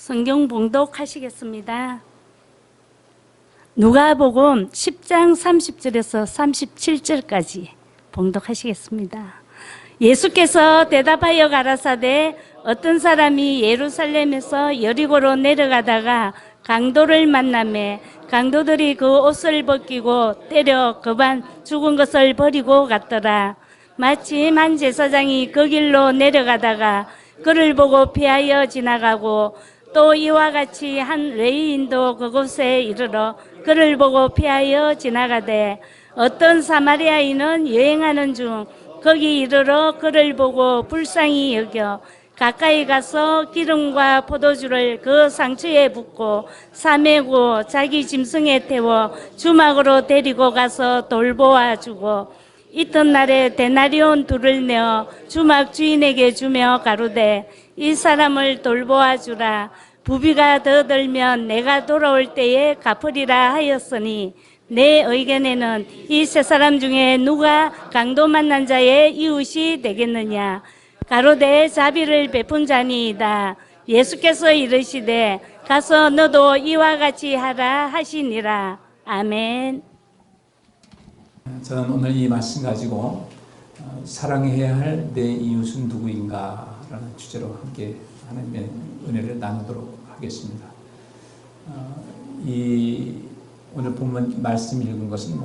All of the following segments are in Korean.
성경 봉독하시겠습니다. 누가복음 10장 30절에서 37절까지 봉독하시겠습니다. 예수께서 대답하여 가라사대 어떤 사람이 예루살렘에서 여리고로 내려가다가 강도를 만나매 강도들이 그 옷을 벗기고 때려 거반 죽은 것을 버리고 갔더라. 마침 한 제사장이 그 길로 내려가다가 그를 보고 피하여 지나가고 또 이와 같이 한 레위인도 그곳에 이르러 그를 보고 피하여 지나가되 어떤 사마리아인은 여행하는 중 거기 이르러 그를 보고 불쌍히 여겨 가까이 가서 기름과 포도주를 그 상처에 붓고 싸매고 자기 짐승에 태워 주막으로 데리고 가서 돌보아 주고 이튿날에 데나리온 둘을 내어 주막 주인에게 주며 가로되 이 사람을 돌보아 주라. 부비가 더 들면 내가 돌아올 때에 갚으리라 하였으니 내 의견에는 이 세 사람 중에 누가 강도 만난 자의 이웃이 되겠느냐. 가로되 자비를 베푼 자니이다. 예수께서 이르시되 가서 너도 이와 같이 하라 하시니라. 아멘. 저는 오늘 이 말씀 가지고 사랑해야 할 내 이웃은 누구인가 라는 주제로 함께 하나님의 은혜를 나누도록 하겠습니다. 오늘 본문 말씀 읽은 것은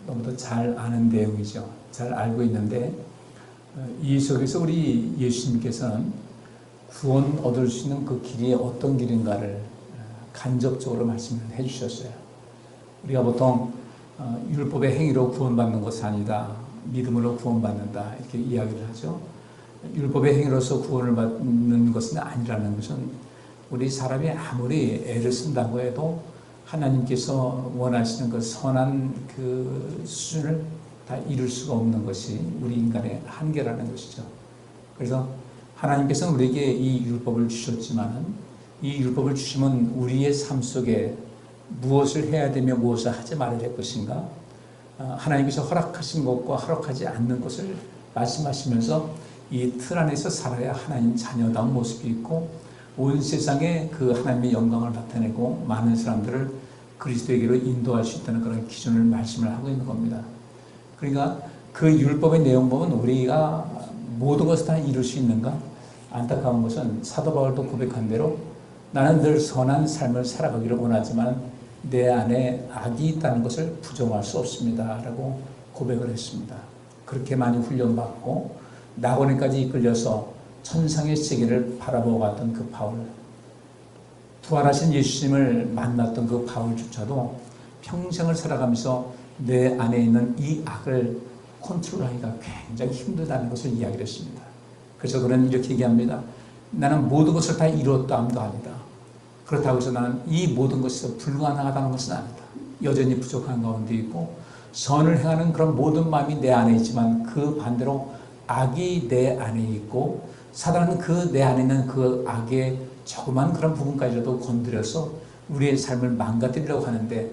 너무도 잘 아는 내용이죠. 잘 알고 있는데 이 속에서 우리 예수님께서는 구원 얻을 수 있는 그 길이 어떤 길인가를 간접적으로 말씀을 해주셨어요. 우리가 보통 율법의 행위로 구원받는 것이 아니다, 믿음으로 구원받는다 이렇게 이야기를 하죠. 율법의 행위로서 구원을 받는 것은 아니라는 것은 우리 사람이 아무리 애를 쓴다고 해도 하나님께서 원하시는 그 선한 그 수준을 다 이룰 수가 없는 것이 우리 인간의 한계라는 것이죠. 그래서 하나님께서는 우리에게 이 율법을 주셨지만 이 율법을 주시면 우리의 삶 속에 무엇을 해야 되며 무엇을 하지 말아야 될 것인가, 하나님께서 허락하신 것과 허락하지 않는 것을 말씀하시면서 이 틀 안에서 살아야 하나님 자녀다운 모습이 있고 온 세상에 그 하나님의 영광을 나타내고 많은 사람들을 그리스도에게로 인도할 수 있다는 그런 기준을 말씀을 하고 있는 겁니다. 그러니까 그 율법의 내용 보면 우리가 모든 것을 다 이룰 수 있는가? 안타까운 것은 사도 바울도 고백한 대로 나는 늘 선한 삶을 살아가기를 원하지만 내 안에 악이 있다는 것을 부정할 수 없습니다 라고 고백을 했습니다. 그렇게 많이 훈련받고 낙원에까지 이끌려서 천상의 세계를 바라보고 갔던 그 바울, 부활하신 예수님을 만났던 그 바울조차도 평생을 살아가면서 내 안에 있는 이 악을 컨트롤하기가 굉장히 힘들다는 것을 이야기를 했습니다. 그래서 그는 이렇게 얘기합니다. 나는 모든 것을 다 이루었다 함도 아니다. 그렇다고 해서 나는 이 모든 것에서 불가능하다는 것은 아니다. 여전히 부족한 가운데 있고 선을 행하는 그런 모든 마음이 내 안에 있지만 그 반대로 악이 내 안에 있고 사단은 그 내 안에 있는 그 악의 조그만 그런 부분까지라도 건드려서 우리의 삶을 망가뜨리려고 하는데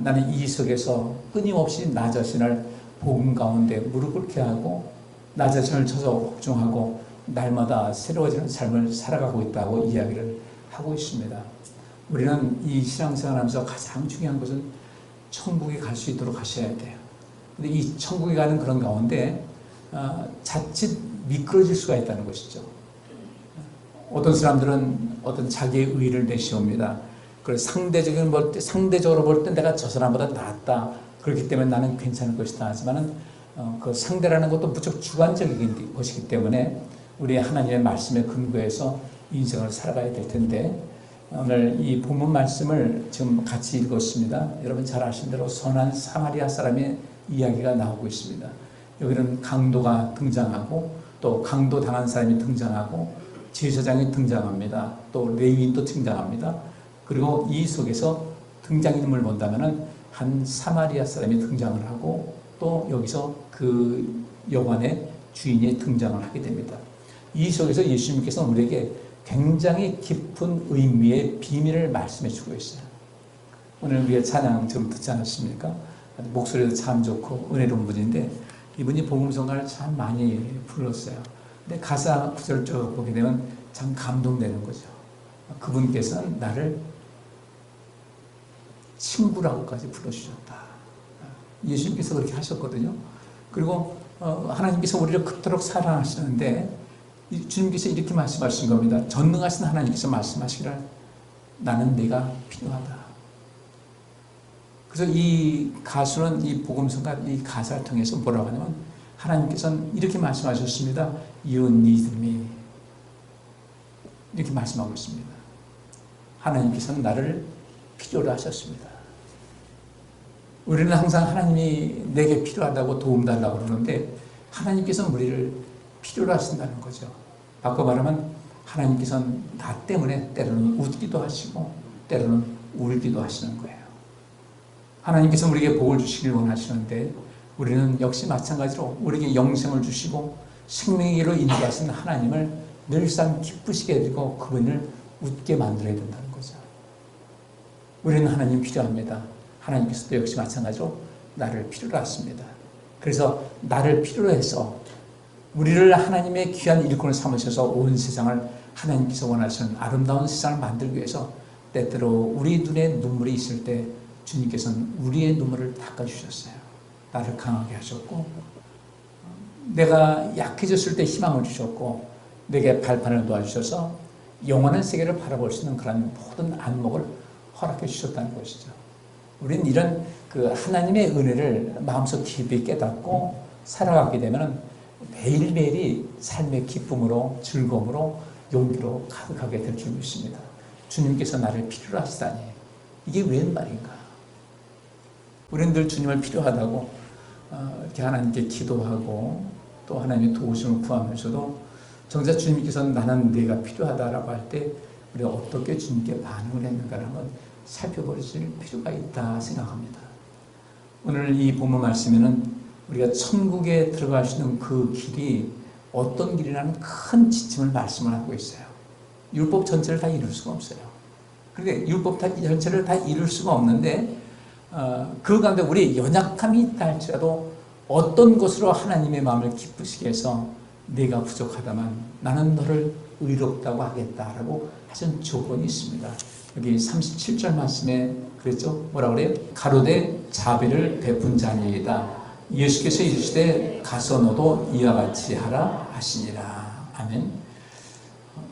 나는 이 속에서 끊임없이 나 자신을 복음 가운데 무릎 꿇게 하고 나 자신을 복종하고 날마다 새로워지는 삶을 살아가고 있다고 이야기를 하고 있습니다. 우리는 이 신앙생활 하면서 가장 중요한 것은 천국에 갈 수 있도록 하셔야 돼요. 근데 이 천국에 가는 그런 가운데 자칫 미끄러질 수가 있다는 것이죠. 어떤 사람들은 어떤 자기의 의의를 내세웁니다. 그래서 상대적으로 볼 때 내가 저 사람보다 낫다. 그렇기 때문에 나는 괜찮을 것이다. 하지만은 그 상대라는 것도 무척 주관적인 것이기 때문에 우리 하나님의 말씀에 근거해서 인생을 살아가야 될 텐데 오늘 이 본문 말씀을 지금 같이 읽었습니다. 여러분 잘 아시는 대로 선한 사마리아 사람의 이야기가 나오고 있습니다. 여기는 강도가 등장하고 또 강도 당한 사람이 등장하고 제사장이 등장합니다. 또 레위인도 등장합니다. 그리고 이 속에서 등장인물을 본다면 한 사마리아 사람이 등장을 하고 또 여기서 그 여관의 주인이 등장을 하게 됩니다. 이 속에서 예수님께서는 우리에게 굉장히 깊은 의미의 비밀을 말씀해 주고 있어요. 오늘 우리가 찬양 좀 듣지 않았습니까? 목소리도 참 좋고 은혜로운 분인데 이분이 복음성가를 참 많이 불렀어요. 근데 가사 구절 쭉 보게 되면 참 감동되는 거죠. 그분께서는 나를 친구라고까지 불러주셨다. 예수님께서 그렇게 하셨거든요. 그리고 하나님께서 우리를 그토록 사랑하시는데 주님께서 이렇게 말씀하신 겁니다. 전능하신 하나님께서 말씀하시기를 나는 네가 필요하다. 그래서 이 가수는 이 복음서가 이 가사를 통해서 뭐라고 하냐면 하나님께서는 이렇게 말씀하셨습니다. You need me. 이렇게 말씀하고 있습니다. 하나님께서는 나를 필요로 하셨습니다. 우리는 항상 하나님이 내게 필요하다고 도움 달라고 그러는데 하나님께서는 우리를 필요로 하신다는 거죠. 바꿔 말하면 하나님께서는 나 때문에 때로는 웃기도 하시고 때로는 울기도 하시는 거예요. 하나님께서 우리에게 복을 주시길 원하시는데 우리는 역시 마찬가지로 우리에게 영생을 주시고 생명의 길로 인도하신 하나님을 늘상 기쁘시게 해드리고 그분을 웃게 만들어야 된다는 거죠. 우리는 하나님 필요합니다. 하나님께서도 역시 마찬가지로 나를 필요로 하십니다. 그래서 나를 필요로 해서 우리를 하나님의 귀한 일꾼을 삼으셔서 온 세상을 하나님께서 원하시는 아름다운 세상을 만들기 위해서 때때로 우리 눈에 눈물이 있을 때 주님께서는 우리의 눈물을 닦아주셨어요. 나를 강하게 하셨고 내가 약해졌을 때 희망을 주셨고 내게 발판을 놓아주셔서 영원한 세계를 바라볼 수 있는 그런 모든 안목을 허락해 주셨다는 것이죠. 우리는 이런 그 하나님의 은혜를 마음속 깊이 깨닫고 살아가게 되면 매일매일이 삶의 기쁨으로 즐거움으로 용기로 가득하게 될 줄 믿습니다. 주님께서 나를 필요로 하시다니 이게 웬 말인가. 우리는 늘 주님을 필요하다고 이렇게 하나님께 기도하고 또 하나님의 도우심을 구하면서도 정작 주님께서는 나는 네가 필요하다라고 할 때 우리가 어떻게 주님께 반응을 했는가를 한번 살펴볼 필요가 있다 생각합니다. 오늘 이 본문 말씀에는 우리가 천국에 들어갈 수 있는 그 길이 어떤 길이라는 큰 지침을 말씀을 하고 있어요. 율법 전체를 다 이룰 수가 없어요. 그런데 율법 전체를 다 이룰 수가 없는데 그 가운데 우리 연약함이 있다 할지라도 어떤 것으로 하나님의 마음을 기쁘시게 해서 내가 부족하다만 나는 너를 의롭다고 하겠다라고 하신 조건이 있습니다. 여기 37절 말씀에 그랬죠? 뭐라고 그래요? 가로되 자비를 베푼 자니이다. 예수께서 이르시되 가서 너도 이와 같이 하라 하시니라. 아멘.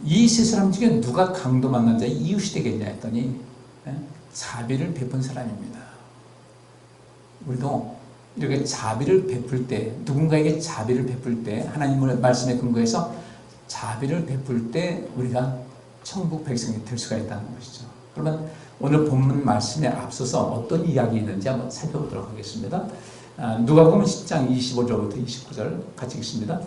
이 세 사람 중에 누가 강도 만난 자의 이웃이 되겠냐 했더니 자비를 베푼 사람입니다. 우리도 이렇게 자비를 베풀 때 누군가에게 자비를 베풀 때 하나님의 말씀에 근거해서 자비를 베풀 때 우리가 천국 백성이 될 수가 있다는 것이죠. 그러면 오늘 본문 말씀에 앞서서 어떤 이야기 있는지 한번 살펴보도록 하겠습니다. 누가복음 10장 25절부터 29절 같이 읽습니다.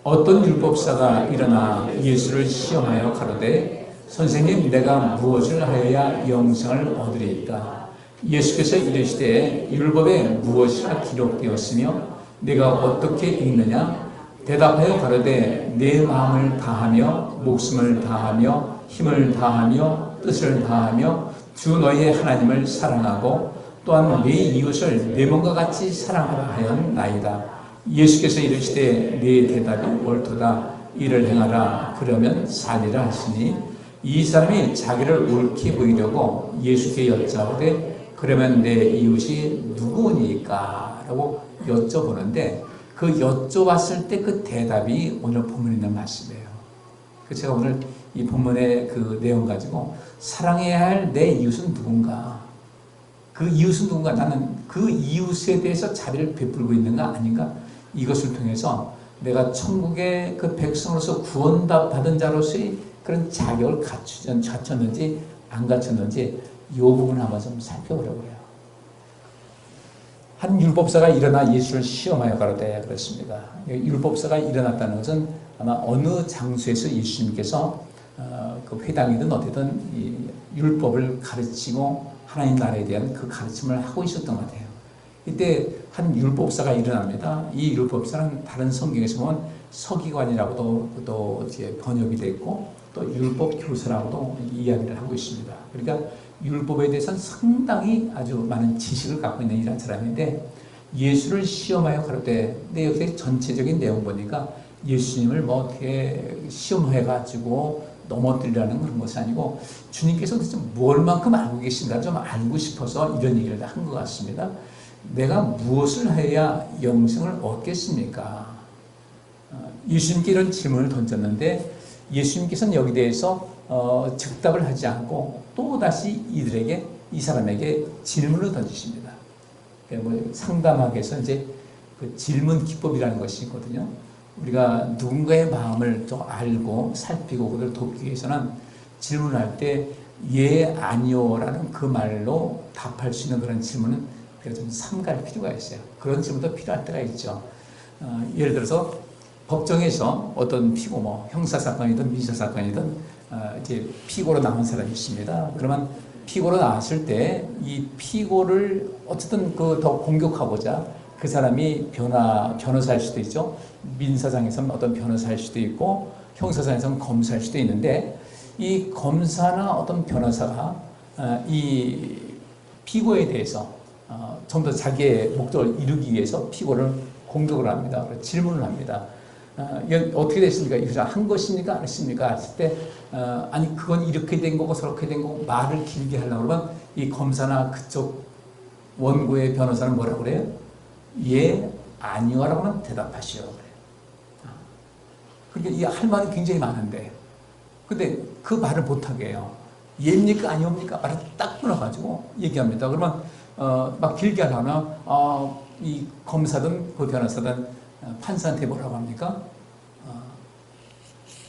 어떤 율법사가 일어나 예수를 시험하여 가로되 선생님 내가 무엇을 하여야 영생을 얻으리이까? 예수께서 이르시되 율법에 무엇이라 기록되었으며 내가 어떻게 읽느냐? 대답하여 가로되 내 마음을 다하며 목숨을 다하며 힘을 다하며 뜻을 다하며 주 너희의 하나님을 사랑하고 또한 네 이웃을 내 몸과 같이 사랑하라 하였나이다. 예수께서 이르시되 네 대답이 옳도다. 이를 행하라. 그러면 살리라 하시니 이 사람이 자기를 옳게 보이려고 예수께 여짜오되 그러면 내 이웃이 누구니까? 라고 여쭤보는데 그 여쭤봤을 때 그 대답이 오늘 본문에 있는 말씀이에요. 그래서 제가 오늘 이 본문의 그 내용 가지고 사랑해야 할 내 이웃은 누군가? 그 이웃은 누군가? 나는 그 이웃에 대해서 자비를 베풀고 있는가 아닌가? 이것을 통해서 내가 천국의 그 백성으로서 구원받은 자로서의 그런 자격을 갖췄는지 안 갖췄는지 이 부분을 한번 좀 살펴보려고 해요. 한 율법사가 일어나 예수를 시험하여 가로되 그랬습니다. 율법사가 일어났다는 것은 아마 어느 장소에서 예수님께서 그 회당이든 어디든 이 율법을 가르치고 하나님 나라에 대한 그 가르침을 하고 있었던 것 같아요. 이때 한 율법사가 일어납니다. 이 율법사는 다른 성경에서 보면 서기관이라고도 또 이제 번역이 되어 있고 또 율법 교사라고도 이야기를 하고 있습니다. 그러니까 율법에 대해서는 상당히 아주 많은 지식을 갖고 있는 이런 사람인데 예수를 시험하여 가로되 근데 여기 전체적인 내용 보니까 예수님을 뭐 어떻게 시험해가지고 넘어뜨리라는 그런 것이 아니고 주님께서 도대체 뭘만큼 알고 계신가 좀 알고 싶어서 이런 얘기를 한 것 같습니다. 내가 무엇을 해야 영생을 얻겠습니까? 예수님께 이런 질문을 던졌는데 예수님께서는 여기 대해서 즉답을 하지 않고 또다시 이 사람에게 질문을 던지십니다. 뭐 상담하기 위해서 이제 그 질문 기법이라는 것이 있거든요. 우리가 누군가의 마음을 더 알고 살피고 그들을 돕기 위해서는 질문할 때 예, 아니요라는 그 말로 답할 수 있는 그런 질문은 우리가 좀 삼갈 필요가 있어요. 그런 질문도 필요할 때가 있죠. 예를 들어서 법정에서 어떤 피고 뭐 형사사건이든 민사사건이든 이제 피고로 나온 사람이 있습니다. 그러면 피고로 나왔을 때 이 피고를 어쨌든 그 더 공격하고자 그 사람이 변호사일 수도 있죠. 민사상에서는 어떤 변호사일 수도 있고 형사상에서는 검사일 수도 있는데 이 검사나 어떤 변호사가 이 피고에 대해서 좀 더 자기의 목적을 이루기 위해서 피고를 공격을 합니다. 질문을 합니다. 어떻게 됐습니까? 이거 한 것입니까? 안 했습니까? 했을 때 아니 그건 이렇게 된 거고 저렇게 된 거고 말을 길게 하려고 그러면 이 검사나 그쪽 원고의 변호사는 뭐라고 그래요? 예, 아니요라고 하면 대답하시오 그래요. 그러니까 이 할 말이 굉장히 많은데 근데 그 말을 못하게 해요. 예입니까? 아니옵니까? 말을 딱 끊어가지고 얘기합니다. 그러면 막 길게 하려면 이 검사든 그 변호사든 판사한테 뭐라고 합니까?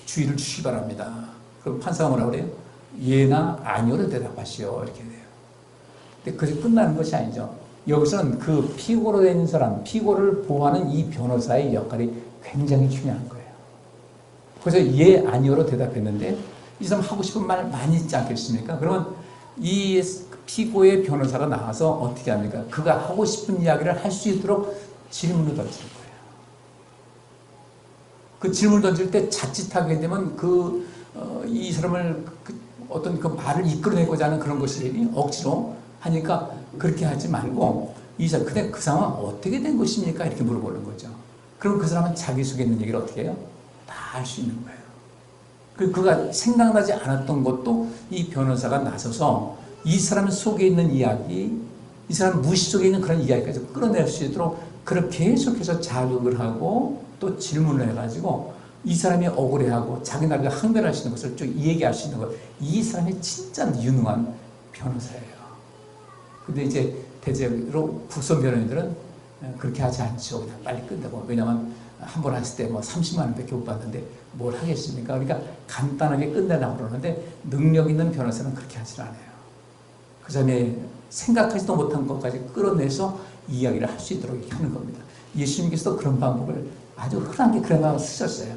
주의를 주시기 바랍니다. 그럼 판사가 뭐라고 그래요? 예나 아니오를 대답하시오 이렇게 돼요. 근데 그게 끝나는 것이 아니죠. 여기서는 그 피고로 된 사람, 피고를 보호하는 이 변호사의 역할이 굉장히 중요한 거예요. 그래서 예, 아니오로 대답했는데 이 사람 하고 싶은 말 많이 있지 않겠습니까? 그러면 이 피고의 변호사가 나와서 어떻게 합니까? 그가 하고 싶은 이야기를 할 수 있도록 질문을 던지는 거예요. 그 질문을 던질 때 자칫하게 되면 이 사람을 어떤 그 말을 이끌어내고자 하는 그런 것이 억지로 하니까 그렇게 하지 말고 근데 그 상황은 어떻게 된 것입니까? 이렇게 물어보는 거죠. 그럼 그 사람은 자기 속에 있는 얘기를 어떻게 해요? 다 할 수 있는 거예요. 그가 생각나지 않았던 것도 이 변호사가 나서서 이 사람 속에 있는 이야기, 이 사람 무시 속에 있는 그런 이야기까지 끌어낼 수 있도록 그렇게 계속해서 자극을 하고 또 질문을 해가지고 이 사람이 억울해하고 자기 나름대로 항변할 수 있는 것을 쭉 얘기할 수 있는 것. 이 사람이 진짜 유능한 변호사예요. 근데 이제 대체로 국선 변호인들은 그렇게 하지 않죠. 그냥 빨리 끝내고. 왜냐하면 한 번 했을 때 뭐 30만 원밖에 못 받는데 뭘 하겠습니까? 그러니까 간단하게 끝내려고 그러는데 능력 있는 변호사는 그렇게 하질 않아요. 그 사람이 생각하지도 못한 것까지 끌어내서 이야기를 할 수 있도록 하는 겁니다. 예수님께서도 그런 방법을 아주 흔하게 그런 방법을 쓰셨어요.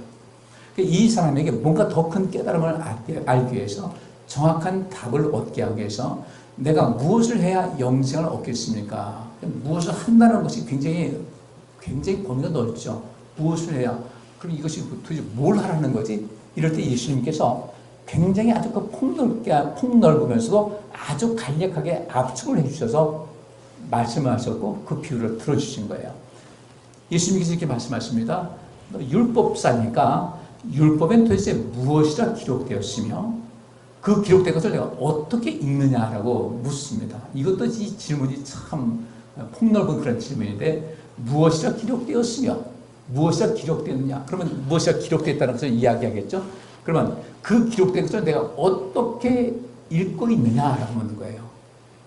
이 사람에게 뭔가 더 큰 깨달음을 알기 위해서 정확한 답을 얻게 하기 위해서 내가 무엇을 해야 영생을 얻겠습니까? 무엇을 한다는 것이 굉장히 범위가 넓죠. 무엇을 해야? 그럼 이것이 도대체 뭘 하라는 거지? 이럴 때 예수님께서 굉장히 아주 폭넓으면서도 아주 간략하게 압축을 해주셔서 말씀을 하셨고 그 비유를 들어주신 거예요. 예수님께서 이렇게 말씀하십니다. 율법사니까 율법엔 도대체 무엇이라 기록되었으며 그 기록된 것을 내가 어떻게 읽느냐라고 묻습니다. 이것도 이 질문이 참 폭넓은 그런 질문인데 무엇이라 기록되었으며 무엇이라 기록되느냐? 그러면 무엇이라 기록됐다는 것을 이야기하겠죠? 그러면 그 기록된 것을 내가 어떻게 읽고 있느냐라고 묻는 거예요.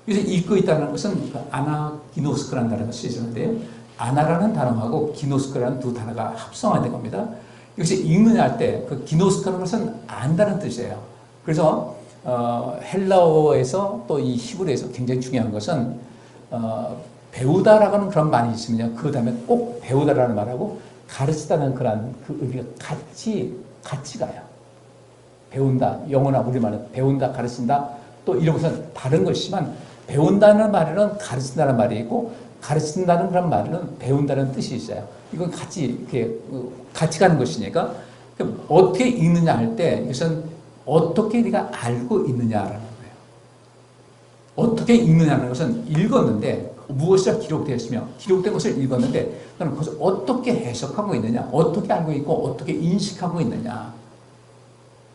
그래서 읽고 있다는 것은 아나기노스크라는 단어가 쓰여지는데요. 아나라는 단어하고 기노스크라는 두 단어가 합성화된 겁니다. 여기서 읽느냐 할 때 그 기노스크라는 것은 안다는 뜻이에요. 그래서 헬라어에서 또 이 히브리어에서 굉장히 중요한 것은 배우다라고 하는 그런 말이 있으면요. 그 다음에 꼭 배우다라는 말하고 가르치다는 그런 그 의미가 같이 가요. 배운다, 영어나 우리말은 배운다, 가르친다, 또 이런 것은 다른 것이지만 배운다는 말에는 가르친다는 말이 있고 가르친다는 그런 말에는 배운다는 뜻이 있어요. 이건 같이 가는 것이니까 어떻게 읽느냐 할 때 이것은 어떻게 네가 알고 있느냐라는 거예요. 어떻게 읽느냐는 것은 읽었는데 무엇이라 기록되었으며 기록된 것을 읽었는데 너는 그것을 어떻게 해석하고 있느냐, 어떻게 알고 있고 어떻게 인식하고 있느냐,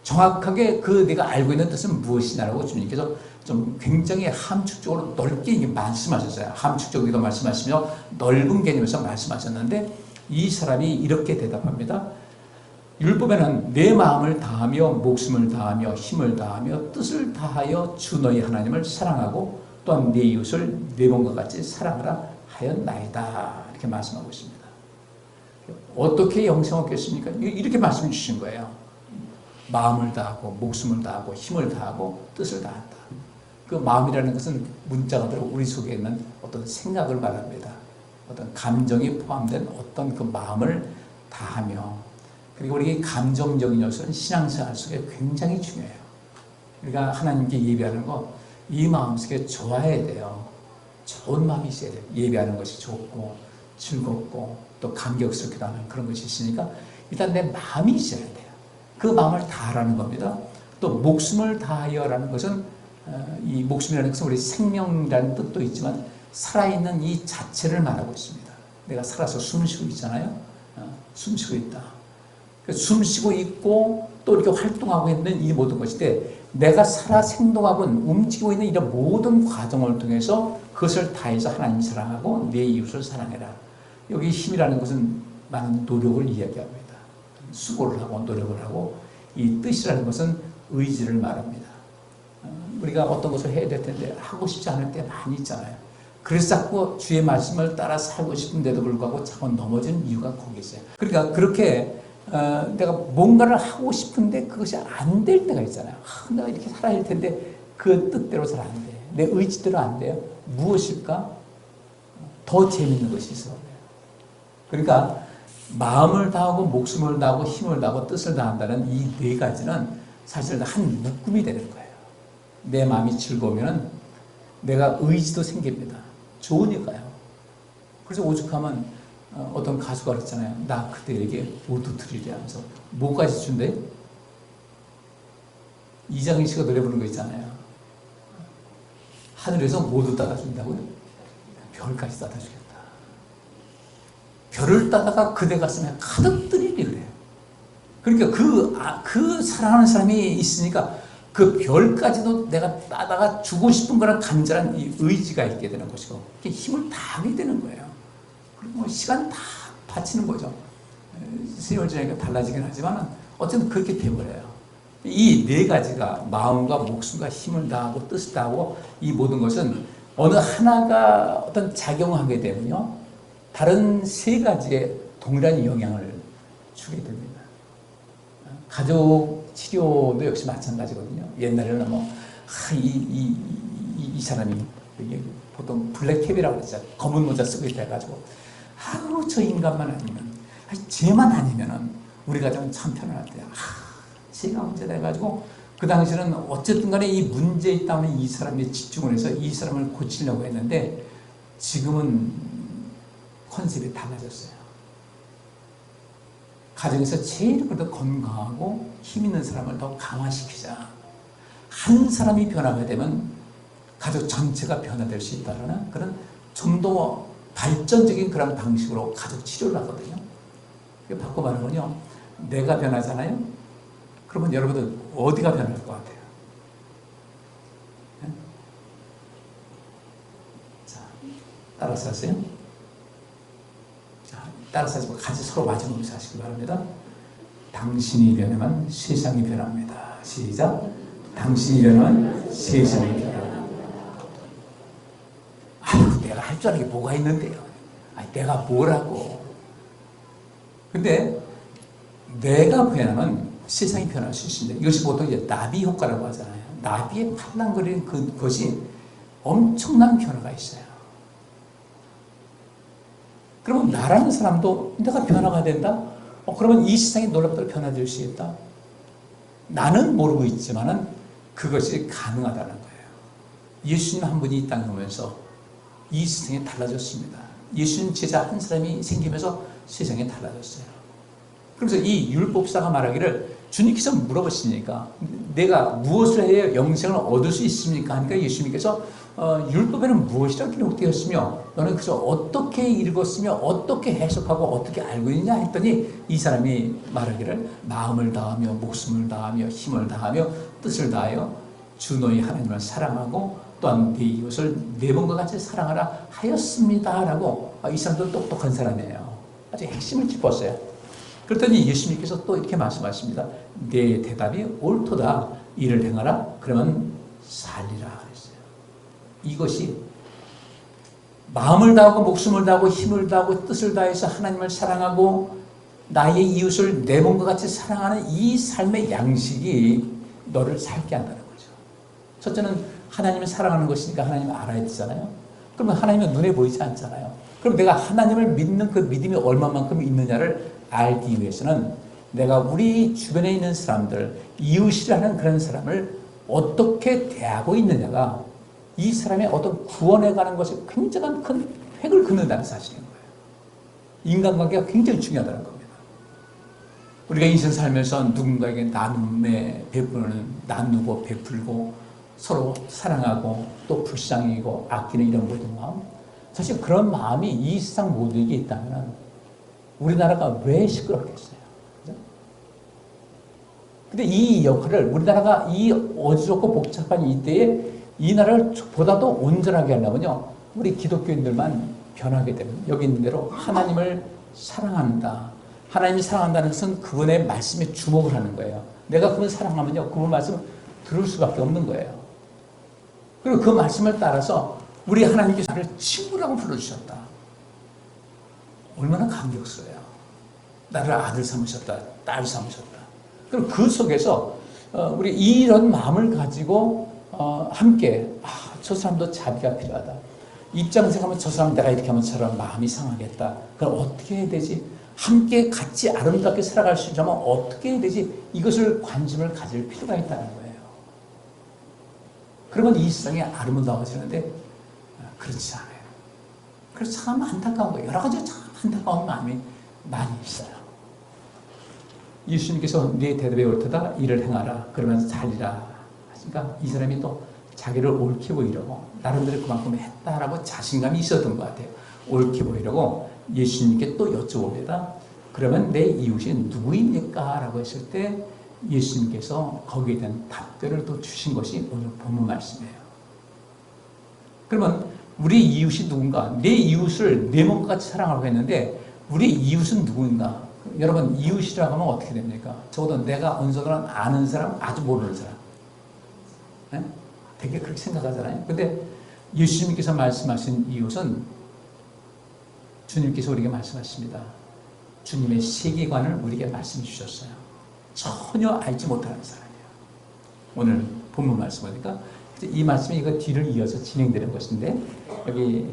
정확하게 그 네가 알고 있는 뜻은 무엇이냐라고 주님께서 좀 굉장히 함축적으로 넓게 말씀하셨어요. 함축적으로 말씀하시며 넓은 개념에서 말씀하셨는데 이 사람이 이렇게 대답합니다. 율법에는 내 마음을 다하며 목숨을 다하며 힘을 다하며 뜻을 다하여 주 너희 하나님을 사랑하고 또한 내 이웃을 내 몸과 같이 사랑하라 하였나이다. 이렇게 말씀하고 있습니다. 어떻게 영생 얻겠습니까? 이렇게 말씀해 주신 거예요. 마음을 다하고 목숨을 다하고 힘을 다하고 뜻을 다한다. 그 마음이라는 것은 문자가 들어 우리 속에 있는 어떤 생각을 말합니다. 어떤 감정이 포함된 어떤 그 마음을 다하며, 그리고 우리 감정적인 요소는 신앙생활 속에 굉장히 중요해요. 우리가 하나님께 예배하는 거 이 마음속에 좋아해야 돼요. 좋은 마음이 있어야 돼요. 예배하는 것이 좋고 즐겁고 또 감격스럽기도 하는 그런 것이 있으니까 일단 내 마음이 있어야 돼요. 그 마음을 다하라는 겁니다. 또 목숨을 다하여라는 것은 이 목숨이라는 것은 우리 생명이라는 뜻도 있지만 살아있는 이 자체를 말하고 있습니다. 내가 살아서 숨쉬고 있잖아요. 숨쉬고 있다. 숨쉬고 있고 또 이렇게 활동하고 있는 이 모든 것인데, 내가 살아 생동하고 움직이고 있는 이런 모든 과정을 통해서 그것을 다해서 하나님 사랑하고 내 이웃을 사랑해라. 여기 힘이라는 것은 많은 노력을 이야기합니다. 수고를 하고 노력을 하고, 이 뜻이라는 것은 의지를 말합니다. 우리가 어떤 것을 해야 될 텐데 하고 싶지 않을 때 많이 있잖아요. 그래서 자꾸 주의 말씀을 따라 살고 싶은데도 불구하고 자꾸 넘어지는 이유가 거기 있어요. 그러니까 그렇게 내가 뭔가를 하고 싶은데 그것이 안 될 때가 있잖아요. 내가 이렇게 살아야 할 텐데 그 뜻대로 잘 안 돼. 내 의지대로 안 돼요. 무엇일까? 더 재밌는 것이 있어요. 그러니까 마음을 다하고 목숨을 다하고 힘을 다하고 뜻을 다한다는 이 네 가지는 사실 한 묶음이 되는 거예요. 내 마음이 즐거우면 내가 의지도 생깁니다. 좋으니까요. 그래서 오죽하면 어떤 가수가 그랬잖아요. 나 그대에게 모두 드리려 하면서 뭐까지 준대? 이장희 씨가 노래 부르는 거 있잖아요. 하늘에서 모두 따라준다고요? 별까지 따라주겠다. 별을 따다가 그대 가슴에 가득 들이리 그래요. 그러니까 그 사랑하는 사람이 있으니까 그 별까지도 내가 따다가 주고 싶은 거랑 간절한 이 의지가 있게 되는 것이고, 힘을 다하게 되는 거예요. 그리고 시간 다 바치는 거죠. 세월 지나니까 달라지긴 하지만 어쨌든 그렇게 돼버려요. 이 네 가지가 마음과 목숨과 힘을 다하고 뜻을 다하고 이 모든 것은 어느 하나가 어떤 작용하게 되면요, 다른 세 가지에 동일한 영향을 주게 됩니다. 가족 치료도 역시 마찬가지거든요. 옛날에는 이 사람이 보통 블랙캡이라고 그러죠. 검은 모자 쓰고 있다 해가지고 저 인간만 아니면, 쟤만 아니면은 우리 가정은 참 편안할 때야. 쟤가 문제다 해가지고 그 당시에는 어쨌든 간에 이 문제 있다면 이 사람에 집중을 해서 이 사람을 고치려고 했는데, 지금은 컨셉이 달라졌어요. 가정에서 제일 그래도 건강하고 힘 있는 사람을 더 강화시키자. 한 사람이 변화가 되면 가족 전체가 변화될 수 있다는 그런 좀 더 발전적인 그런 방식으로 가족 치료를 하거든요. 바꿔 말하면요, 내가 변하잖아요. 그러면 여러분들 어디가 변할 것 같아요? 네? 자, 따라서 하세요. 자, 따라서 하시고 같이 서로 마주보면서 하시기 바랍니다. 당신이 변하면 세상이 변합니다. 시작. 당신이 변하면 세상이 변합니다. 내가 할 줄 아는 게 뭐가 있는데요? 내가 뭐라고? 근데 내가 변하면 세상이 변할 수 있습니다. 이것이 보통 이제 나비 효과라고 하잖아요. 나비의 팔랑거리는 그것이 엄청난 변화가 있어요. 그러면 나라는 사람도 내가 변화가 된다? 그러면 이 세상이 놀랍도록 변화될 수 있다? 나는 모르고 있지만은 그것이 가능하다는 거예요. 예수님 한 분이 이 땅에 오면서 이 세상이 달라졌습니다. 예수님 제자 한 사람이 생기면서 세상이 달라졌어요. 그래서 이 율법사가 말하기를 주님께서 물어보시니까 내가 무엇을 해야 영생을 얻을 수 있습니까? 하니까 예수님께서 율법에는 무엇이라고 기록되었으며 너는 그저 어떻게 읽었으며 어떻게 해석하고 어떻게 알고 있냐 했더니 이 사람이 말하기를 마음을 다하며 목숨을 다하며 힘을 다하며 뜻을 다하여 주 너희 하나님을 사랑하고 또한 네 이웃을 내 몸과 같이 사랑하라 하였습니다 라고. 이 사람도 똑똑한 사람이에요. 아주 핵심을 짚었어요. 그랬더니 예수님께서 또 이렇게 말씀하십니다. 내 대답이 옳도다. 이를 행하라. 그러면 살리라 그랬어요. 이것이 마음을 다하고 목숨을 다하고 힘을 다하고 뜻을 다해서 하나님을 사랑하고 나의 이웃을 내 몸과 같이 사랑하는 이 삶의 양식이 너를 살게 한다는 거죠. 첫째는 하나님을 사랑하는 것이니까 하나님을 알아야 되잖아요. 그러면 하나님은 눈에 보이지 않잖아요. 그럼 내가 하나님을 믿는 그 믿음이 얼마만큼 있느냐를 알기 위해서는 내가 우리 주변에 있는 사람들, 이웃이라는 그런 사람을 어떻게 대하고 있느냐가 이 사람의 어떤 구원에 관한 것에 굉장한 큰 획을 긋는다는 사실인 거예요. 인간관계가 굉장히 중요하다는 겁니다. 우리가 인생 살면서 누군가에게 나눔에 나누고 베풀고 서로 사랑하고 또 불쌍히고 아끼는 이런 모든 마음, 사실 그런 마음이 이 세상 모두에게 있다면 우리나라가 왜 시끄럽겠어요? 그죠? 근데 이 역할을 우리나라가 이 어지럽고 복잡한 이때에 이 나라를 보다도 온전하게 하려면요, 우리 기독교인들만 변하게 되면 여기 있는 대로 하나님을 사랑한다. 하나님이 사랑한다는 것은 그분의 말씀에 주목을 하는 거예요. 내가 그분 사랑하면요, 그분 말씀 들을 수밖에 없는 거예요. 그리고 그 말씀을 따라서 우리 하나님께서 나를 친구라고 불러주셨다. 얼마나 감격스러워요. 나를 아들 삼으셨다, 딸 삼으셨다. 그럼 그 속에서 우리 이런 마음을 가지고 함께 저 사람도 자비가 필요하다. 입장 생각하면 저 사람 내가 이렇게 하면 저런 마음이 상하겠다. 그럼 어떻게 해야 되지? 함께 같이 아름답게 살아갈 수 있려면 어떻게 해야 되지? 이것을 관심을 가질 필요가 있다는 거예요. 그러면 이 세상이 아름다워지는데 그렇지 않아요. 그래서 참 안타까운 거예요. 여러 가지 참 안타까운 마음이 많이 있어요. 예수님께서 네 대답에 옳도다. 이를 행하라. 그러면 살리라. 그러니까 이 사람이 또 자기를 옳게 보이려고 나름대로 그만큼 했다라고 자신감이 있었던 것 같아요. 옳게 보이려고 예수님께 또 여쭤봅니다. 그러면 내 이웃이 누구입니까? 라고 했을 때 예수님께서 거기에 대한 답변을 또 주신 것이 오늘 본문 말씀이에요. 그러면 우리 이웃이 누군가? 내 이웃을 내 몸과 같이 사랑하라고 했는데 우리 이웃은 누구인가? 여러분, 이웃이라고 하면 어떻게 됩니까? 적어도 내가 언성을 아는 사람, 아주 모르는 사람. 네? 되게 그렇게 생각하잖아요. 근데 예수님께서 말씀하신 이웃은 주님께서 우리에게 말씀하십니다. 주님의 세계관을 우리에게 말씀해 주셨어요. 전혀 알지 못하는 사람이에요. 오늘 본문 말씀 보니까 이 말씀이 이거 뒤를 이어서 진행되는 것인데 여기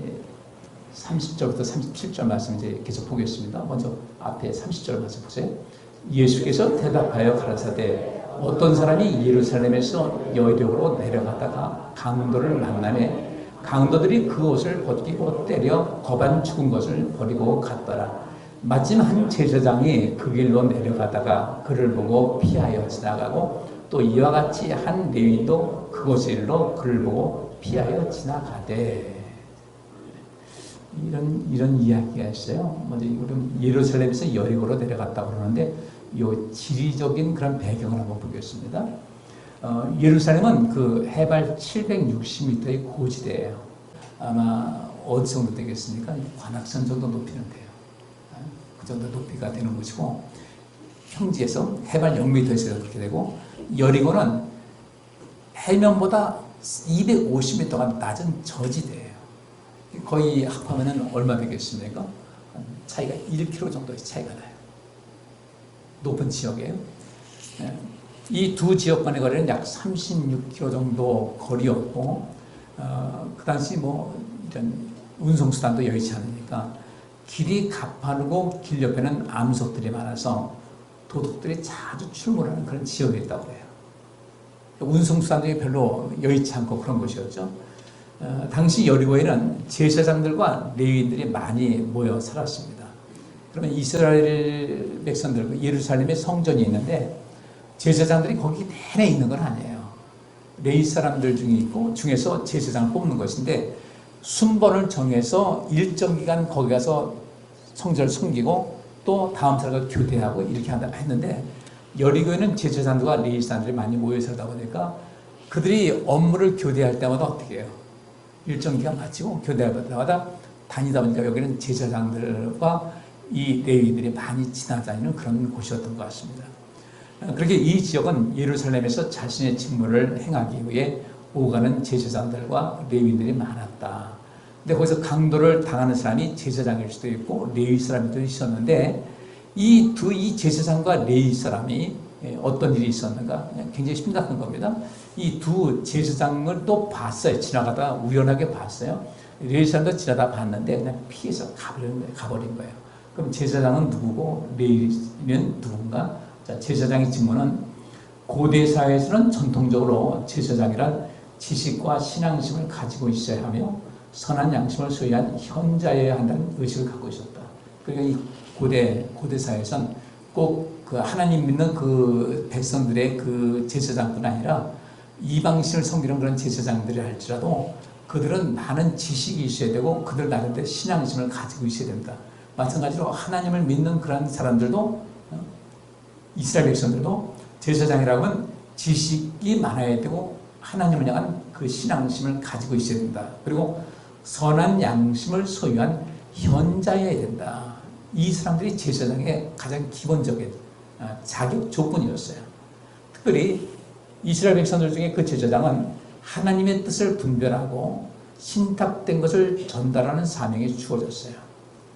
30절부터 37절 말씀 이제 계속 보겠습니다. 먼저 앞에 30절 말씀 보세요. 예수께서 대답하여 가라사대 어떤 사람이 예루살렘에서 여리고로 내려가다가 강도를 만나매 강도들이 그 옷을 벗기고 때려 거반 죽은 것을 버리고 갔더라. 마침 한 제사장이 그 길로 내려가다가 그를 보고 피하여 지나가고 또 이와 같이 한 레위인도 그곳으로 그를 보고 피하여 지나가되. 이런 이야기가 있어요. 먼저 예루살렘에서 여리고로 내려갔다고 그러는데 이 지리적인 그런 배경을 한번 보겠습니다. 예루살렘은 그 해발 760m의 고지대예요. 아마 어느 정도 되겠습니까? 관악산 정도 높이는 돼요. 그 정도 높이가 되는 곳이고 평지에서 해발 0m에서 그렇게 되고 여리고는 해면보다 250m가 낮은 저지대예요. 거의 합하면 얼마 되겠습니까? 차이가 1km 정도의 차이가 나요. 높은 지역이에요. 이 두 지역 간의 거리는 약 36km 정도 거리였고, 그 당시 이런 운송수단도 여의치 않으니까 길이 가파르고 길 옆에는 암석들이 많아서 도둑들이 자주 출몰하는 그런 지역이었다고 해요. 운송수단들이 별로 여의치 않고 그런 곳이었죠. 당시 여리고에는 제사장들과 레위인들이 많이 모여 살았습니다. 그러면 이스라엘 백성들, 예루살렘에 성전이 있는데 제사장들이 거기 내내 있는 건 아니에요. 레위 사람들 중에서 제사장을 뽑는 것인데 순번을 정해서 일정 기간 거기 가서 성전을 섬기고 또 다음 사람과 교대하고 이렇게 했는데 여리고에는 제사장들과 레위 사람들이 많이 모여 살다 보니까 그들이 업무를 교대할 때마다 어떻게 해요? 일정 기간 마치고 교대할 때마다 다니다 보니까 여기는 제사장들과 이 레위들이 많이 지나다니는 그런 곳이었던 것 같습니다. 그렇게 이 지역은 예루살렘에서 자신의 직무를 행하기 위해 오가는 제사장들과 레위들이 많았다. 근데 거기서 강도를 당하는 사람이 제사장일 수도 있고 레위 사람도 있었는데 이 제사장과 레위 사람이 어떤 일이 있었는가? 굉장히 심각한 겁니다. 이 두 제사장을 또 봤어요. 지나가다가 우연하게 봤어요. 레위 사람도 지나다 봤는데 그냥 피해서 가버린 거예요. 그럼 제사장은 누구고 레위는 누군가? 자, 제사장의 직무는 고대 사회에서는 전통적으로 제사장이란 지식과 신앙심을 가지고 있어야 하며 선한 양심을 소유한 현자여야 한다는 의식을 갖고 있었다. 그러니까 이 고대 사회에서는 꼭 그 하나님 믿는 그 백성들의 그 제사장뿐 아니라 이방신을 섬기는 그런 제사장들이 할지라도 그들은 많은 지식이 있어야 되고 그들 나름대로 신앙심을 가지고 있어야 된다. 마찬가지로 하나님을 믿는 그런 사람들도 이스라엘 백성들도 제사장이라고 하면 지식이 많아야 되고 하나님을 향한 그 신앙심을 가지고 있어야 된다. 그리고 선한 양심을 소유한 현자여야 된다. 이 사람들이 제사장의 가장 기본적인 자격 조건이었어요. 특별히 이스라엘 백성들 중에 그 제사장은 하나님의 뜻을 분별하고 신탁된 것을 전달하는 사명이 주어졌어요.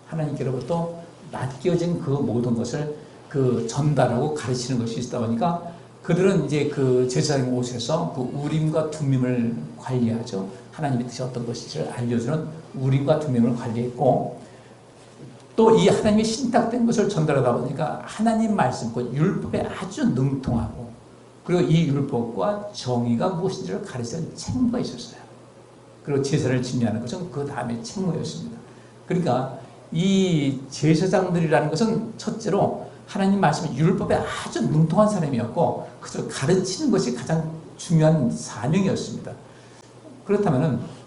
하나님께로부터 맡겨진 그 모든 것을 그 전달하고 가르치는 것이 있다 보니까 그들은 이제 그 제사장의 옷에서 그 우림과 둠밈을 관리하죠. 하나님의 뜻이 어떤 것인지를 알려주는 우림과 둠밈을 관리했고 또 이 하나님의 신탁된 것을 전달하다 보니까 하나님 말씀, 그 율법에 아주 능통하고 그리고 이 율법과 정의가 무엇인지를 가르치는 책무가 있었어요. 그리고 제사를 진리하는 것은 그 다음에 책무였습니다. 그러니까 이 제사장들이라는 것은 첫째로 하나님 말씀 율법에 아주 능통한 사람이었고 그것을 가르치는 것이 가장 중요한 사명이었습니다. 그렇다면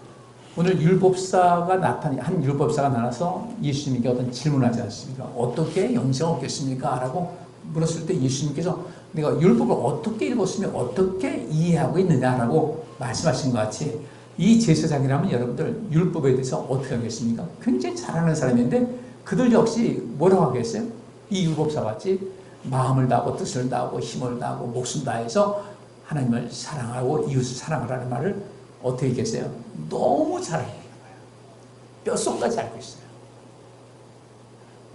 오늘 한 율법사가 나와서 예수님께 어떤 질문하지 않습니까? 어떻게 영생을 얻겠습니까? 라고 물었을 때 예수님께서 내가 율법을 어떻게 읽었으며 어떻게 이해하고 있느냐라고 말씀하신 것 같이 이 제사장이라면 여러분들 율법에 대해서 어떻게 하겠습니까? 굉장히 잘하는 사람인데 그들 역시 뭐라고 하겠어요? 이 율법사 같이 마음을 다하고 뜻을 다하고 힘을 다하고 목숨 다해서 하나님을 사랑하고 이웃을 사랑하라는 말을 어떻게 했겠어요? 너무 잘 알고 있는 거예요. 뼛속까지 알고 있어요.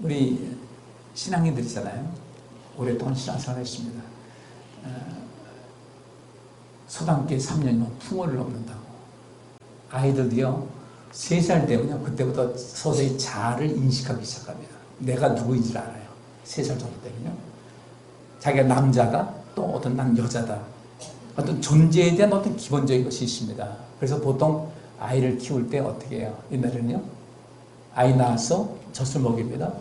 우리 신앙인들이잖아요. 오랫동안 신앙생활 했습니다. 소단계 3년이면 풍어를 넘는다고. 아이들도요, 3살 되면요, 그때부터 서서히 자아를 인식하기 시작합니다. 내가 누구인지를 알아요. 3살 정도 되면요. 자기가 남자다, 또 어떤 난 여자다. 어떤 존재에 대한 어떤 기본적인 것이 있습니다. 그래서 보통 아이를 키울 때 어떻게 해요? 옛날에는요, 아이 낳아서 젖을 먹입니다.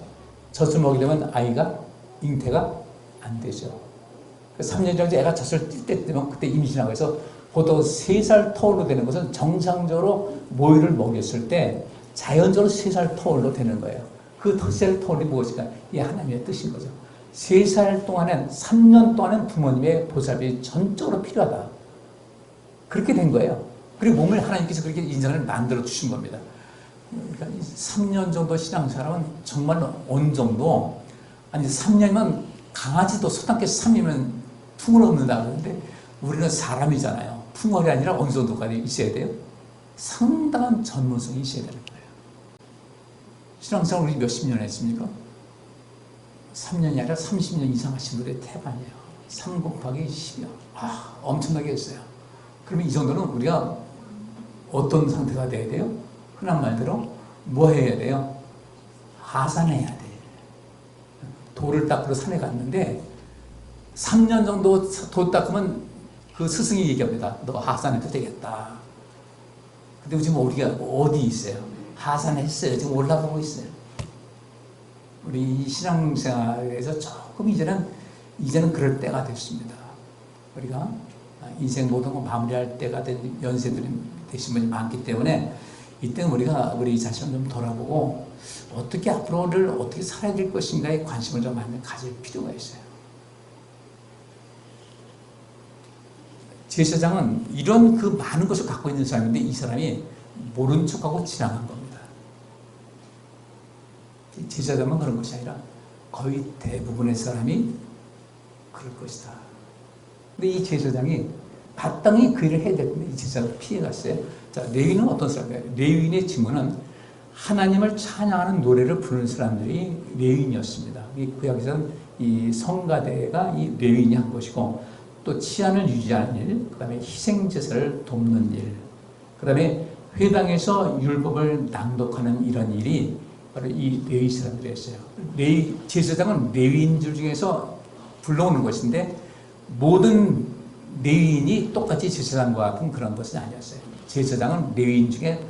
젖을 먹이려면 아이가 잉태가 안 되죠. 3년 정도 애가 젖을 뛸 때 되면 그때 임신하고 해서 보통 3살 터울로 되는 것은 정상적으로 모유를 먹였을 때 자연적으로 3살 터울로 되는 거예요. 그 3살 터울이 무엇인가? 이게 하나님의 뜻인 거죠. 3살 동안은, 3년 동안은 부모님의 보살이 전적으로 필요하다. 그렇게 된 거예요. 그리고 몸을 하나님께서 그렇게 인생을 만들어 주신 겁니다. 그러니까 3년 정도 신앙생활은 정말 어느 정도, 아니 3년이면 강아지도 소단께서 3년이면 풍을 얻는다 그러는데 우리는 사람이잖아요. 풍월이 아니라 어느 정도까지 있어야 돼요? 상당한 전문성이 있어야 되는 거예요. 신앙생활 우리 몇십 년 했습니까? 3년이 아니라 30년 이상 하신 분들의 태반이에요. 3 곱하기 10이요. 엄청나게 했어요. 그러면 이 정도는 우리가 어떤 상태가 돼야 돼요? 흔한 말대로 뭐 해야 돼요? 하산해야 돼. 돌을 닦으러 산에 갔는데 3년 정도 돌 닦으면 그 스승이 얘기합니다. 너 하산해도 되겠다. 근데 지금 우리가 어디 있어요? 하산했어요. 지금 올라가고 있어요. 우리 신앙생활에서 조금 이제는 그럴 때가 됐습니다. 우리가 인생 모든 거 마무리할 때가 된 연세들이 되신 분이 많기 때문에 이때는 우리가 우리 자신을 좀 돌아보고 어떻게 앞으로를 어떻게 살아야 될 것인가에 관심을 좀 많이 가질 필요가 있어요. 제사장은 이런 그 많은 것을 갖고 있는 사람인데 이 사람이 모른 척하고 지나간 겁니다. 제사장은 그런 것이 아니라 거의 대부분의 사람이 그럴 것이다. 근데 이 제사장이 마땅히 그 일을 해야 될 텐데 이 제사장을 피해갔어요. 자, 레위인은 어떤 사람이에요? 레위인의 직무는 하나님을 찬양하는 노래를 부르는 사람들이 레위인이었습니다. 이 구약에서는 이 성가대가 이 레위인이 한 것이고 또 치안을 유지하는 일, 그 다음에 희생제사를 돕는 일, 그 다음에 회당에서 율법을 낭독하는 이런 일이 바로 이 레위 사람들이 했어요. 제사장은 레위인들 중에서 불러오는 것인데 모든 레위인이 똑같이 제사장과 같은 그런 것은 아니었어요. 제사장은 레위인 중에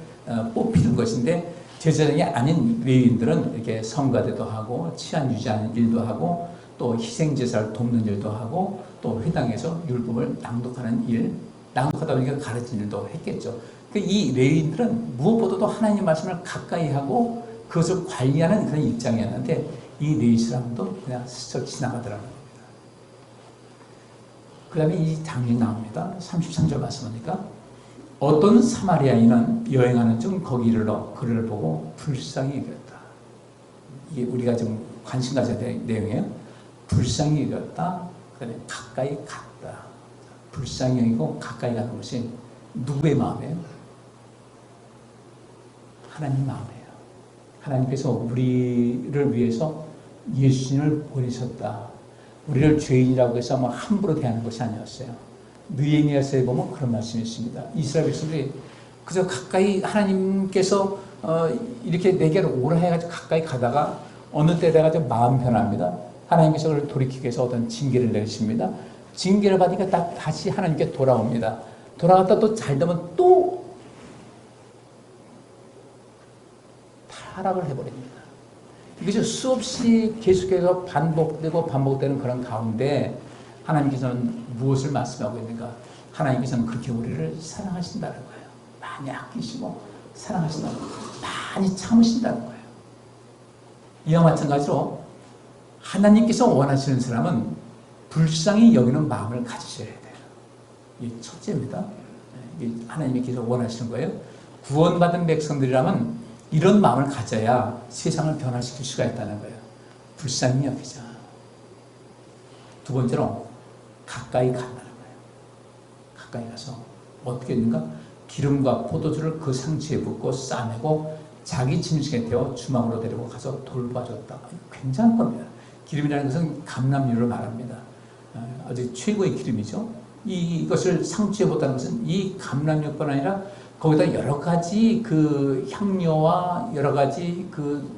뽑히는 것인데 제사장이 아닌 레위인들은 이렇게 성가대도 하고 치안 유지하는 일도 하고 또 희생제사를 돕는 일도 하고 또 회당에서 율법을 낭독하는 일, 낭독하다 보니까 가르치는 일도 했겠죠. 이 레위인들은 무엇보다도 하나님 말씀을 가까이 하고 그것을 관리하는 그런 입장이었는데 이 레위 사람도 그냥 스쳐 지나가더라는 겁니다. 그 다음에 이 장면이 나옵니다. 33절 말씀하니까 어떤 사마리아인은 여행하는 중 거기 이르러 그를 보고 불쌍히 여겼다. 이게 우리가 지금 관심 가져야 될 내용이에요. 불쌍히 여겼다. 그 다음에 가까이 갔다. 불쌍히 여기고 가까이 가는 것이 누구의 마음이에요? 하나님 마음이에요. 하나님께서 우리를 위해서 예수님을 보내셨다. 우리를 죄인이라고 해서 뭐 함부로 대하는 것이 아니었어요. 느헤미야서에 보면 그런 말씀이 있습니다. 이스라엘 백성들이 그저 가까이 하나님께서 이렇게 내게로 오라 해가지고 가까이 가다가 어느 때 돼가지고 마음 변합니다. 하나님께서 그를 돌이키기 위해서 어떤 징계를 내리십니다. 징계를 받으니까 딱 다시 하나님께 돌아옵니다. 돌아갔다 또 잘 되면 또 타락을 해버립니다. 이것이 수없이 계속해서 반복되는 그런 가운데 하나님께서는 무엇을 말씀하고 있는가? 하나님께서는 그렇게 우리를 사랑하신다는 거예요. 많이 아끼시고 사랑하신다는 거예요. 많이 참으신다는 거예요. 이와 마찬가지로 하나님께서 원하시는 사람은 불쌍히 여기는 마음을 가지셔야 돼요. 이게 첫째입니다. 이게 하나님께서 원하시는 거예요. 구원받은 백성들이라면 이런 마음을 가져야 세상을 변화시킬 수가 있다는 거예요. 불쌍히 여기자. 두 번째로 가까이 간다는 거예요. 가까이 가서 어떻게 했는가? 기름과 포도주를 그 상처에 붓고 싸매고 자기 짐승에 태워 주막으로 데리고 가서 돌봐줬다. 굉장한 겁니다. 기름이라는 것은 감람유를 말합니다. 아주 최고의 기름이죠. 이것을 상처에 붓다는 것은 이 감람유뿐 아니라 거기다 여러 가지 그 향료와 여러 가지 그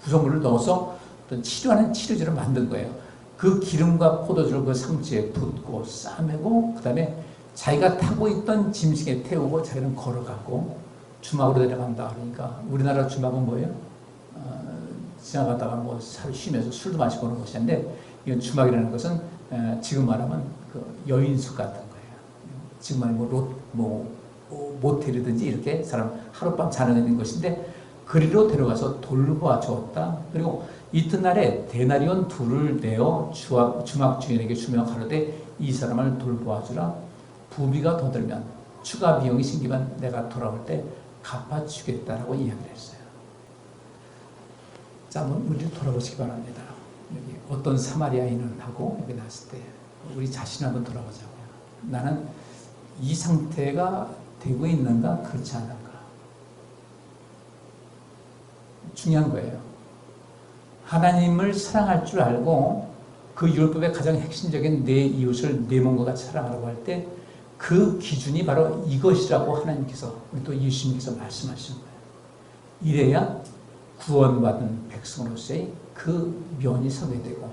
구성물을 넣어서 어떤 치료하는 치료제를 만든 거예요. 그 기름과 포도주를 그 상처에 붓고 싸매고 그 다음에 자기가 타고 있던 짐승에 태우고 자기는 걸어가고 주막으로 데려간다 그러니까 우리나라 주막은 뭐예요? 지나가다가 뭐 쉬면서 술도 마시고 그런 것인데 이건 주막이라는 것은 지금 말하면 그 여인숙 같은 거예요. 지금 말하면 모텔이든지 이렇게 사람 하룻밤 자는 있는 것인데 그리로 데려가서 돌보아 주었다. 그리고 이튿날에 데나리온 둘을 내어 주막 주인에게 주며 가로되 이 사람을 돌보아 주라. 부비가 더 들면 추가 비용이 생기면 내가 돌아올 때 갚아주겠다라고 이야기를 했어요. 자, 한번 우리를 돌아보시기 바랍니다. 여기 어떤 사마리아인하고 여기 나왔을 때 우리 자신 한번 돌아보자고요. 나는 이 상태가 되고 있는가 그렇지 않은가 중요한 거예요. 하나님을 사랑할 줄 알고 그 율법의 가장 핵심적인 내 이웃을 내 몸과 같이 사랑하라고 할 때 그 기준이 바로 이것이라고 하나님께서 우리 또 예수님께서 말씀하시는 거예요. 이래야 구원받은 백성으로서의 그 면이 서게 되고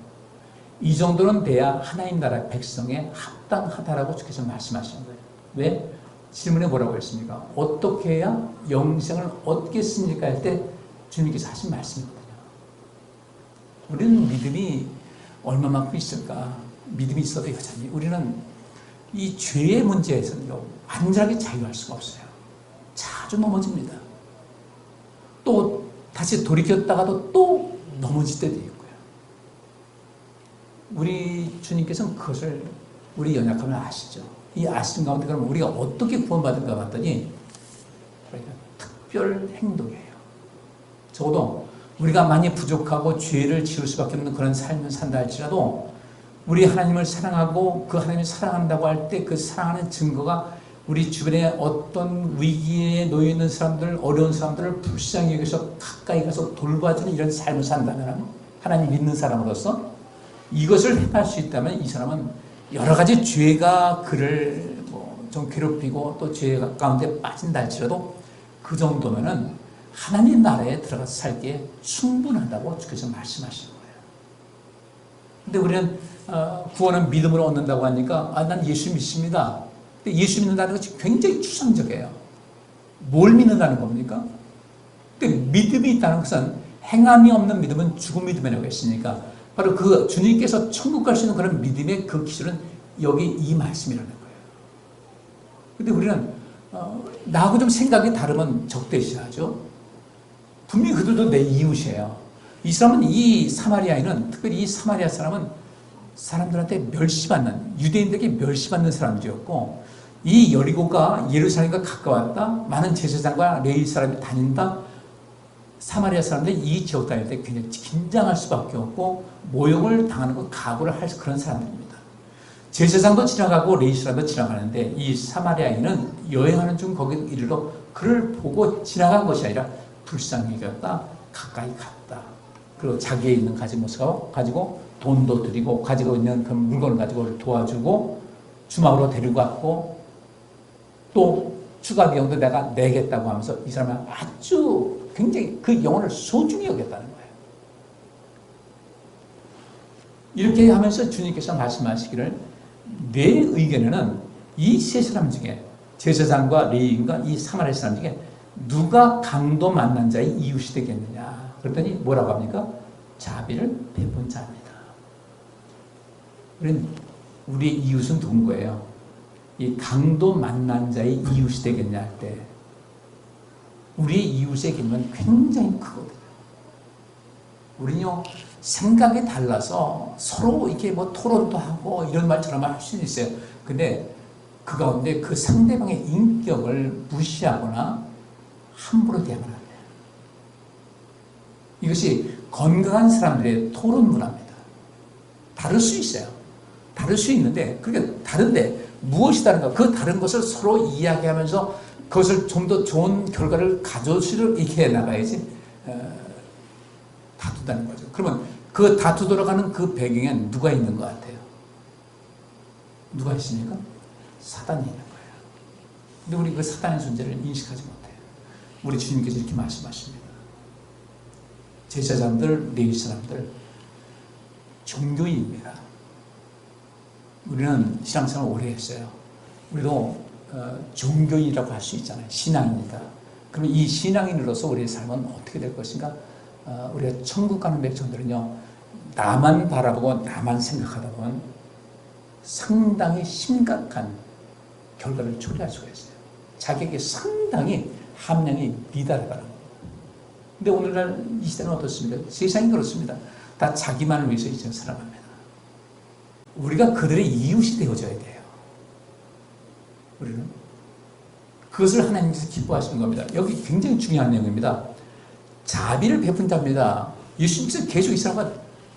이 정도는 돼야 하나님 나라 백성에 합당하다라고 주께서 말씀하시는 거예요. 왜? 질문에 뭐라고 했습니까? 어떻게 해야 영생을 얻겠습니까? 할 때 주님께서 하신 말씀이거든요. 우리는 믿음이 얼마만큼 있을까? 믿음이 있어도 여전히 우리는 이 죄의 문제에서는요, 완전하게 자유할 수가 없어요. 자주 넘어집니다. 또 다시 돌이켰다가도 또 넘어질 때도 있고요. 우리 주님께서는 그것을 우리 연약함을 아시죠. 이 아시는 가운데 그러면 우리가 어떻게 구원받은가 봤더니 특별 행동이에요. 적어도 우리가 많이 부족하고 죄를 지을 수밖에 없는 그런 삶을 산다 할지라도 우리 하나님을 사랑하고 그 하나님을 사랑한다고 할 때 그 사랑하는 증거가 우리 주변에 어떤 위기에 놓여 있는 사람들, 어려운 사람들을 불쌍히 여기서 가까이 가서 돌봐주는 이런 삶을 산다면 하나님 믿는 사람으로서 이것을 행할 수 있다면 이 사람은 여러 가지 죄가 그를 좀 괴롭히고 또 죄 가운데 빠진다 할지라도 그 정도면은 하나님 나라에 들어가서 살기에 충분하다고 주께서 말씀하시는 거예요. 근데 우리는 구원은 믿음으로 얻는다고 하니까 난 예수 믿습니다. 근데 예수 믿는다는 것이 굉장히 추상적이에요. 뭘 믿는다는 겁니까? 근데 믿음이 있다는 것은 행함이 없는 믿음은 죽은 믿음이라고 했으니까 바로 그 주님께서 천국 갈 수 있는 그런 믿음의 그 기준은 여기 이 말씀이라는 거예요. 근데 우리는 나하고 좀 생각이 다르면 적대시하죠. 분명히 그들도 내 이웃이에요. 이 사람은 이 사마리아인은 특별히 이 사마리아 사람은 사람들한테 멸시받는 유대인들에게 멸시받는 사람들이었고 이 여리고가 예루살렘과 가까웠다. 많은 제사장과 레위 사람이 다닌다. 사마리아 사람들이 이 지역 다닐 때 굉장히 긴장할 수밖에 없고 모욕을 당하는 거 각오를 할 그런 사람들입니다. 제사장도 지나가고 레위 사람도 지나가는데 이 사마리아인은 여행하는 중 거기 이르러 그를 보고 지나간 것이 아니라 불쌍히 여겼다. 가까이 갔다. 그리고 자기에 있는 가진 것을 가지고 돈도 드리고 가지고 있는 그 물건을 가지고 도와주고 주막으로 데리고 갔고 또 추가 비용도 내가 내겠다고 하면서 이 사람은 아주 굉장히 그 영혼을 소중히 여겼다는 거예요. 이렇게 하면서 주님께서 말씀하시기를 내 의견에는 이 세 사람 중에 제사장과 레위인과 이 사마리아 사람 중에 누가 강도 만난 자의 이웃이 되겠느냐. 그랬더니 뭐라고 합니까? 자비를 베푼 자입니다. 우리 이웃은 누군 거예요? 이 강도 만난 자의 이웃이 되겠냐 할 때 우리의 이웃의 개념은 굉장히 크거든요. 우리는요 생각이 달라서 서로 이렇게 토론도 하고 이런 말처럼 할 수는 있어요. 근데 그 가운데 그 상대방의 인격을 무시하거나 함부로 대하면 안 돼요. 이것이 건강한 사람들의 토론 문화입니다. 다를 수 있어요. 다를 수 있는데 그게 다른데 무엇이 다른가? 그 다른 것을 서로 이야기하면서 그것을 좀 더 좋은 결과를 가져올 수 있게 해나가야지 다투다는 거죠. 그러면 그 다투도록 하는 그 배경엔 누가 있는 것 같아요? 누가 있습니까? 사단이 있는 거예요. 근데 우리 그 사단의 존재를 인식하지 못해요. 우리 주님께서 이렇게 말씀하십니다. 제사장들, 레위 사람들, 종교인입니다. 우리는 신앙생활을 오래 했어요. 우리도 종교인이라고 할 수 있잖아요. 신앙입니다. 그럼 이 신앙인으로서 우리의 삶은 어떻게 될 것인가? 우리가 천국 가는 백성들은요, 나만 바라보고 나만 생각하다 보면 상당히 심각한 결과를 초래할 수가 있어요. 자기에게 상당히 함량이 미달하다는 겁니다. 근데 오늘날 이 시대는 어떻습니까? 세상이 그렇습니다. 다 자기만을 위해서 이제 살아갑니다. 우리가 그들의 이웃이 되어줘야 돼요. 우리는 그것을 하나님께서 기뻐하시는 겁니다. 여기 굉장히 중요한 내용입니다. 자비를 베푼 자입니다. 예수님께서 계속 이 사람과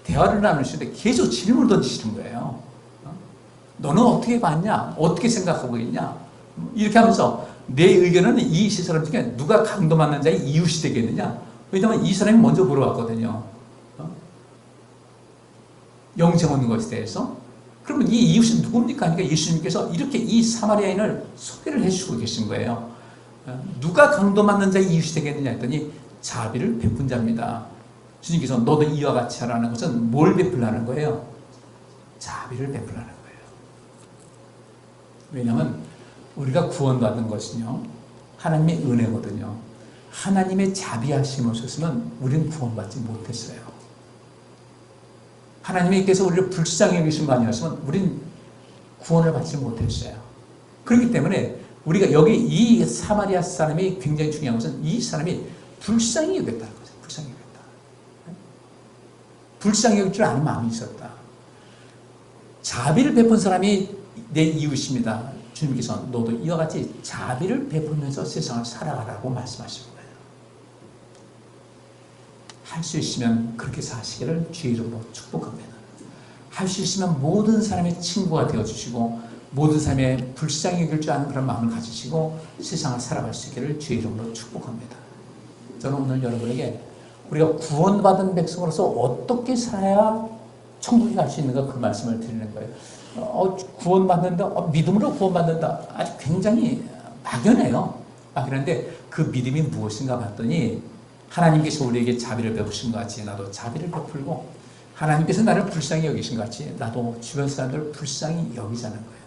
대화를 나누시는데 계속 질문을 던지시는 거예요. 너는 어떻게 봤냐? 어떻게 생각하고 있냐? 이렇게 하면서 내 의견은 이 세 사람 중에 누가 강도 만난 자의 이웃이 되겠느냐? 왜냐하면 이 사람이 먼저 물어봤거든요. 영생 얻는 것에 대해서. 그러면 이 이웃은 누굽니까? 하니까 예수님께서 이렇게 이 사마리아인을 소개를 해주고 계신 거예요. 누가 강도 만난 자의 이웃이 되겠느냐 했더니 자비를 베푼 자입니다. 주님께서 너도 이와 같이 하라는 것은 뭘 베풀라는 거예요? 자비를 베풀라는 거예요. 왜냐하면 우리가 구원받은 것은요, 하나님의 은혜거든요. 하나님의 자비하심이 없었으면 우리는 구원받지 못했어요. 하나님께서 우리를 불쌍히 여기신 거 아니었으면 우린 구원을 받지 못했어요. 그렇기 때문에 우리가 여기 이 사마리아 사람이 굉장히 중요한 것은 이 사람이 불쌍히 여겼다는 거죠. 불쌍히 여겼다. 불쌍히 여길 줄 아는 마음이 있었다. 자비를 베푼 사람이 내 이웃입니다. 주님께서 너도 이와 같이 자비를 베풀면서 세상을 살아가라고 말씀하신 거예요. 할 수 있으면 그렇게 사시기를 주의 이름으로 축복합니다. 할 수 있으면 모든 사람의 친구가 되어주시고 모든 사람의 불쌍히 여길 줄 아는 그런 마음을 가지시고 세상을 살아갈 수 있기를 주의 이름으로 축복합니다. 저는 오늘 여러분에게 우리가 구원받은 백성으로서 어떻게 살아야 천국에 갈 수 있는가 그 말씀을 드리는 거예요. 구원받는다, 믿음으로 구원받는다. 아주 굉장히 막연해요. 막연한데 그 믿음이 무엇인가 봤더니 하나님께서 우리에게 자비를 베푸신 것 같이 나도 자비를 베풀고 하나님께서 나를 불쌍히 여기신 것 같이 나도 주변 사람들을 불쌍히 여기자는 거예요.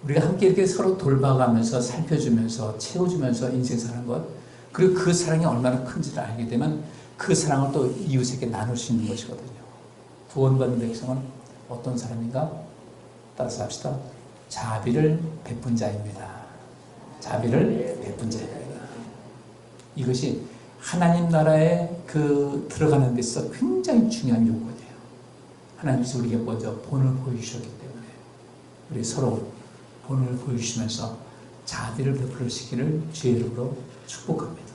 우리가 함께 이렇게 서로 돌봐가면서 살펴주면서 채워주면서 인생 사는 것 그리고 그 사랑이 얼마나 큰지를 알게 되면 그 사랑을 또 이웃에게 나눌 수 있는 것이거든요. 구원받는 백성은 어떤 사람인가? 따라서 합시다. 자비를 베푼 자입니다. 자비를 베푼 자입니다. 이것이 하나님 나라에 들어가는 데 있어서 굉장히 중요한 요건이에요. 하나님께서 우리에게 먼저 본을 보여주셨기 때문에 우리 서로 본을 보여주시면서 자비를 베풀으시기를 주의 이름으로 축복합니다.